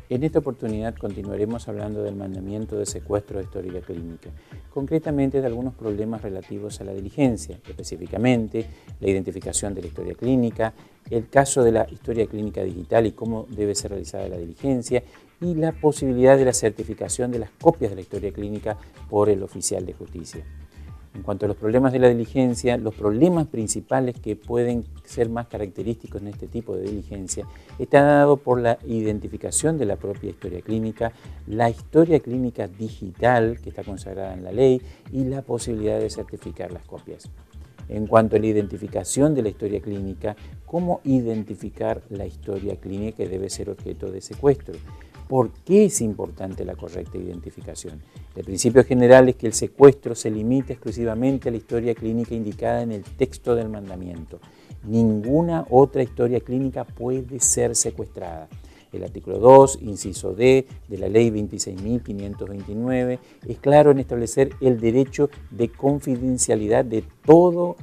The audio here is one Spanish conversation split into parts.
En esta oportunidad continuaremos hablando del mandamiento de secuestro de historia clínica, concretamente de algunos problemas relativos a la diligencia, específicamente la identificación de la historia clínica, el caso de la historia clínica digital y cómo debe ser realizada la diligencia, y la posibilidad de la certificación de las copias de la historia clínica por el oficial de justicia. En cuanto a los problemas de la diligencia, los problemas principales que pueden ser más característicos en este tipo de diligencia están dados por la identificación de la propia historia clínica, la historia clínica digital que está consagrada en la ley y la posibilidad de certificar las copias. En cuanto a la identificación de la historia clínica, ¿cómo identificar la historia clínica que debe ser objeto de secuestro? ¿Por qué es importante la correcta identificación? El principio general es que el secuestro se limita exclusivamente a la historia clínica indicada en el texto del mandamiento. Ninguna otra historia clínica puede ser secuestrada. El artículo 2, inciso D, de la Ley 26.529 es claro en establecer el derecho de confidencialidad de todo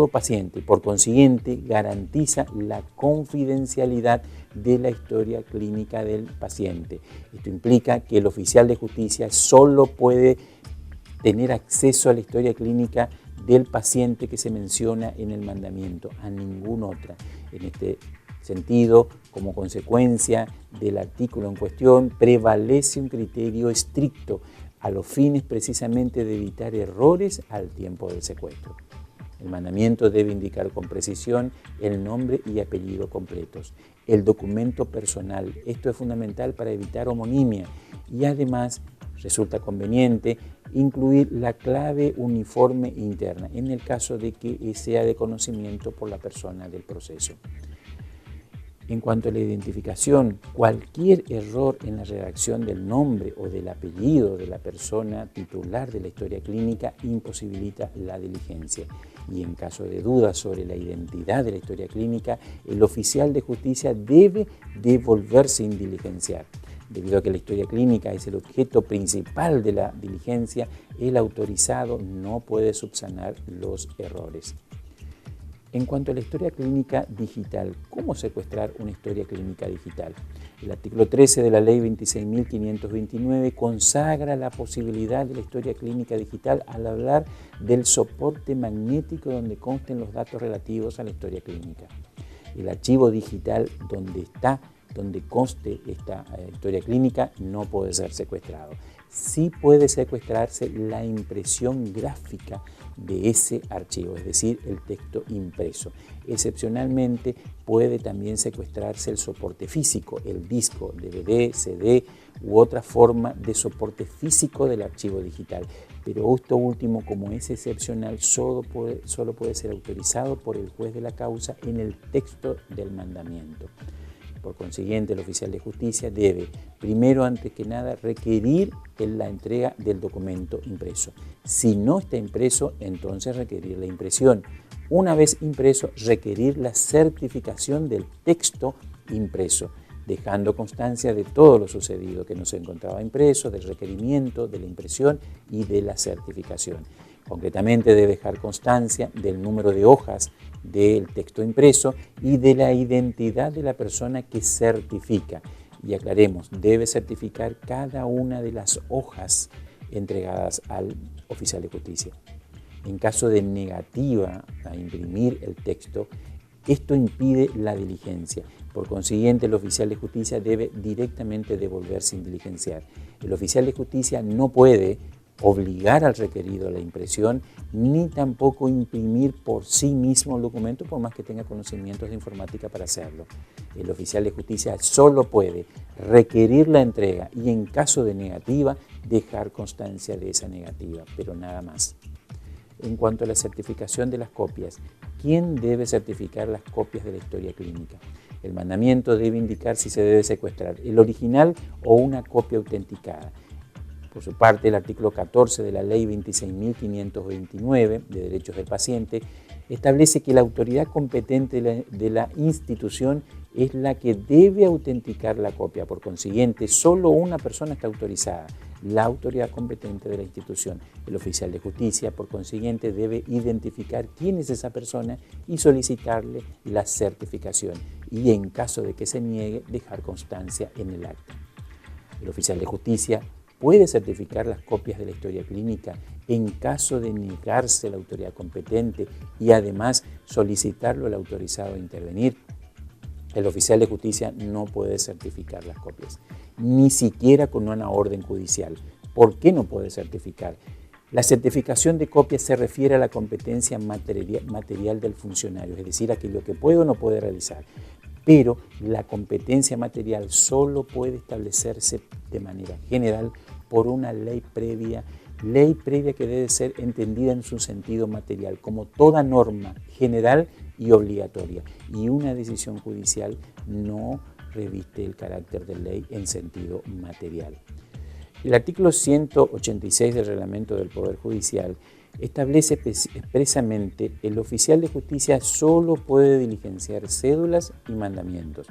paciente y por consiguiente garantiza la confidencialidad de la historia clínica del paciente. Esto implica que el oficial de justicia solo puede tener acceso a la historia clínica del paciente que se menciona en el mandamiento, a ninguna otra. En este sentido, como consecuencia del artículo en cuestión, prevalece un criterio estricto a los fines precisamente de evitar errores al tiempo del secuestro. El mandamiento debe indicar con precisión el nombre y apellido completos, el documento personal. Esto es fundamental para evitar homonimia y además resulta conveniente incluir la clave uniforme interna en el caso de que sea de conocimiento por la persona del proceso. En cuanto a la identificación, cualquier error en la redacción del nombre o del apellido de la persona titular de la historia clínica imposibilita la diligencia. Y en caso de dudas sobre la identidad de la historia clínica, el oficial de justicia debe devolver sin diligenciar. Debido a que la historia clínica es el objeto principal de la diligencia, el autorizado no puede subsanar los errores. En cuanto a la historia clínica digital, ¿cómo secuestrar una historia clínica digital? El artículo 13 de la Ley 26.529 consagra la posibilidad de la historia clínica digital al hablar del soporte magnético donde consten los datos relativos a la historia clínica. El archivo digital donde conste esta historia clínica no puede ser secuestrado. Sí puede secuestrarse la impresión gráfica de ese archivo, es decir, el texto impreso. Excepcionalmente puede también secuestrarse el soporte físico, el disco, DVD, CD u otra forma de soporte físico del archivo digital. Pero esto último, como es excepcional, solo puede ser autorizado por el juez de la causa en el texto del mandamiento. Por consiguiente, el oficial de justicia debe, primero, antes que nada, requerir la entrega del documento impreso. Si no está impreso, entonces requerir la impresión. Una vez impreso, requerir la certificación del texto impreso, dejando constancia de todo lo sucedido que no se encontraba impreso, del requerimiento, de la impresión y de la certificación. Concretamente debe dejar constancia del número de hojas del texto impreso y de la identidad de la persona que certifica. Y aclaremos, debe certificar cada una de las hojas entregadas al oficial de justicia. En caso de negativa a imprimir el texto, esto impide la diligencia. Por consiguiente, el oficial de justicia debe directamente devolver sin diligenciar. El oficial de justicia no puede obligar al requerido a la impresión, ni tampoco imprimir por sí mismo el documento, por más que tenga conocimientos de informática para hacerlo. El oficial de justicia solo puede requerir la entrega y en caso de negativa, dejar constancia de esa negativa, pero nada más. En cuanto a la certificación de las copias, ¿quién debe certificar las copias de la historia clínica? El mandamiento debe indicar si se debe secuestrar el original o una copia autenticada. Por su parte, el artículo 14 de la Ley 26.529 de Derechos del Paciente establece que la autoridad competente de la institución es la que debe autenticar la copia. Por consiguiente, solo una persona está autorizada, la autoridad competente de la institución. El oficial de justicia, por consiguiente, debe identificar quién es esa persona y solicitarle la certificación y, en caso de que se niegue, dejar constancia en el acta. El oficial de justicia puede certificar las copias de la historia clínica en caso de negarse la autoridad competente y además solicitarlo al autorizado a intervenir. El oficial de justicia no puede certificar las copias, ni siquiera con una orden judicial. ¿Por qué no puede certificar? La certificación de copias se refiere a la competencia material del funcionario, es decir, aquello que puede o no puede realizar. Pero la competencia material solo puede establecerse de manera general por una ley previa que debe ser entendida en su sentido material, como toda norma general y obligatoria. Y una decisión judicial no reviste el carácter de ley en sentido material. El artículo 186 del Reglamento del Poder Judicial establece expresamente que el oficial de justicia solo puede diligenciar cédulas y mandamientos.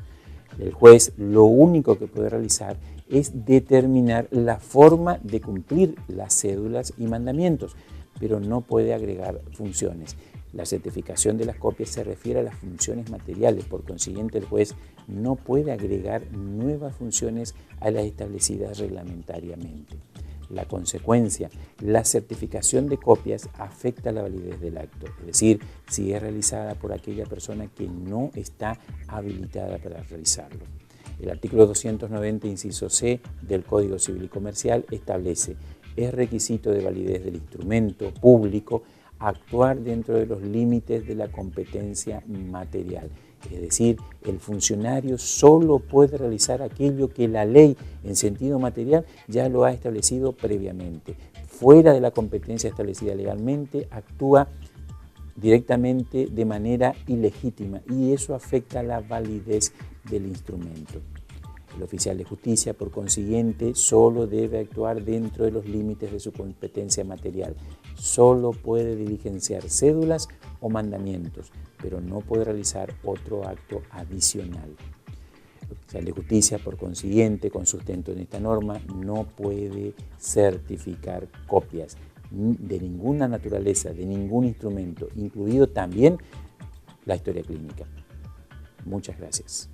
El juez lo único que puede realizar es determinar la forma de cumplir las cédulas y mandamientos, pero no puede agregar funciones. La certificación de las copias se refiere a las funciones materiales, por consiguiente el juez no puede agregar nuevas funciones a las establecidas reglamentariamente. La consecuencia, la certificación de copias afecta la validez del acto, es decir, si es realizada por aquella persona que no está habilitada para realizarlo. El artículo 290, inciso C del Código Civil y Comercial establece: es requisito de validez del instrumento público actuar dentro de los límites de la competencia material. Es decir, el funcionario solo puede realizar aquello que la ley en sentido material ya lo ha establecido previamente. Fuera de la competencia establecida legalmente, actúa directamente de manera ilegítima y eso afecta la validez del instrumento. El oficial de justicia, por consiguiente, solo debe actuar dentro de los límites de su competencia material. Solo puede diligenciar cédulas o mandamientos, pero no puede realizar otro acto adicional. El oficial de justicia, por consiguiente, con sustento en esta norma, no puede certificar copias de ninguna naturaleza, de ningún instrumento, incluido también la historia clínica. Muchas gracias.